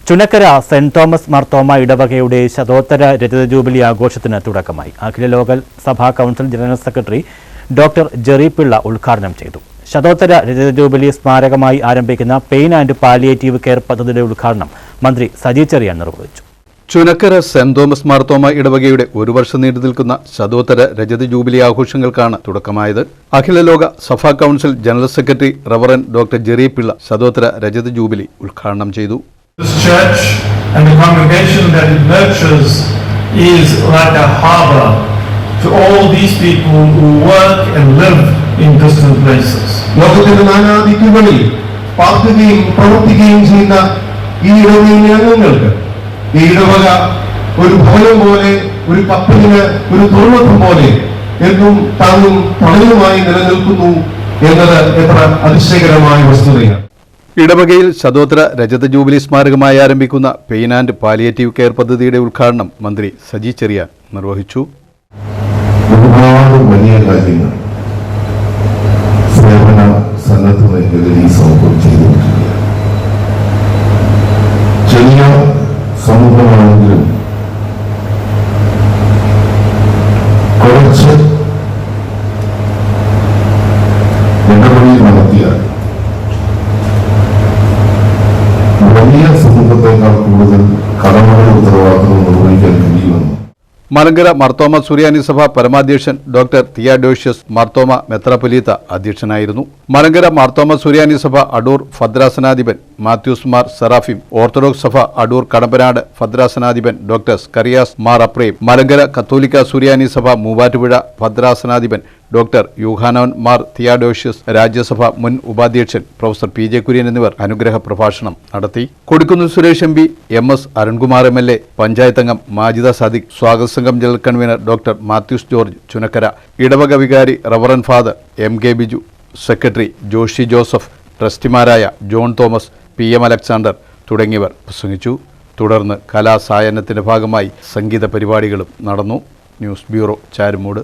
Chunakkara saint Thomas Marthoma ഇടവകയുടെ ശതോത്തര രജത jubilee ആഘോഷത്തിന് തുടക്കമായി. അഖില ലോക സഭാ council general secretary doctor Jerry Pillai ഉദ്ഘാടനം ചെയ്തു. ശതോത്തര രജത ജൂബിലി സ്മാരകമായി ആരംഭിക്കുന്ന പെയിൻ ആൻഡ് പാലിയേറ്റീവ് കെയർ പദ്ധതിയുടെ ഉദ്ഘാടനം മന്ത്രി സജി ചെറിയാൻ നിർവഹിച്ചു. ചുനക്കര സെന്റ് തോമസ് മാർത്തോമ ഇടവകയുടെ ഒരു വർഷം നീണ്ടു നിൽക്കുന്ന ശതോത്തര രജത ജൂബിലി ആഘോഷങ്ങൾക്കാണ് തുടക്കമായത്. അഖില ലോക സഭാ council general secretary reverend doctor Jerry Pillai ശതോത്തര രജത ജൂബിലി ഉദ്ഘാടനം ചെയ്തു. This church and the congregation that it nurtures is like a harbor to all these people who work and live in distant places. ലോകത്തിന്റെ നാനാദിക്കുകളിൽ പാർക്കുകയും പ്രവർത്തിക്കുകയും ചെയ്യുന്ന ഈ ഇടവകയിലെ അംഗങ്ങൾക്ക് ഈ ഇടവക ഒരു ഭവനം പോലെ, ഒരു കപ്പലിന് ഒരു തുറമുഖം പോലെ എന്നും താങ്ങും തണലുമായി നിലനിൽക്കുന്നു എന്നത് എത്ര അതിശയകരമായ വസ്തുതയാണ്. ഇടവകയിൽ ശതോത്തര രജത ജൂബിലി സ്മാരകമായി ആരംഭിക്കുന്ന പെയിൻ ആൻഡ് പാലിയേറ്റീവ് കെയർ പദ്ധതിയുടെ ഉദ്ഘാടനം മന്ത്രി സജി ചെറിയാൻ നിർവഹിച്ചു. ഒരുപാട് വലിയ കാര്യങ്ങൾ സേവന സന്നദ്ധ മേഖലയിൽ ഈ സമൂഹം ചെയ്തിരിക്കുകയാണ്. ചെറിയ സമൂഹമാണെങ്കിലും കുറച്ച് ഇടപെടൽ നടത്തിയാൽ വലിയ സമൂഹത്തെക്കാൾ കൂടുതൽ കടമകളുടെ ഉത്തരവാദിത്വം നിർവഹിക്കാൻ കഴിയുമെന്ന് മലങ്കര മാർത്തോമ സുറിയാനി സഭ പരമാധ്യക്ഷൻ ഡോക്ടർ തിയാഡോഷ്യസ് മാർത്തോമ മെത്രാപ്പൊലീത്ത അധ്യക്ഷനായിരുന്നു. മലങ്കര മാർത്തോമ സുറിയാനി സഭ അടൂർ ഭദ്രാസനാധിപൻ മാത്യൂസ് മാർ സെറാഫിം, ഓർത്തഡോക്സ് സഭ അടൂർ കടമ്പനാട് ഭദ്രാസനാധിപൻ ഡോക്ടർ സ്കറിയാസ് മാർ അപ്രേം, മലങ്കര കത്തോലിക്ക സുറിയാനി സഭ മൂവാറ്റുപുഴ ഭദ്രാസനാധിപൻ ഡോക്ടർ യൂഹാനോൻ മാർ തിയാഡോഷ്യസ്, രാജ്യസഭ മുൻ ഉപാധ്യക്ഷൻ പ്രൊഫസർ പി ജെ കുര്യൻ എന്നിവർ അനുഗ്രഹ പ്രഭാഷണം നടത്തി. Kodikunnil Suresh M P, MS Arunkumar MLA, panchayat അംഗം മാജിദ സാദിഖ്, സ്വാഗത സംഘം general convener doctor Mathews George Chunakkara, ഇടവക വികാരി reverend father MK Biju, secretary Joshi Joseph, ട്രസ്റ്റിമാരായ ജോൺ തോമസ്, PM അലക്സാണ്ടർ തുടങ്ങിയവർ പ്രസംഗിച്ചു. തുടർന്ന് കലാസായനത്തിന്റെ ഭാഗമായി സംഗീത പരിപാടികളും നടന്നു. News bureau, Charummood.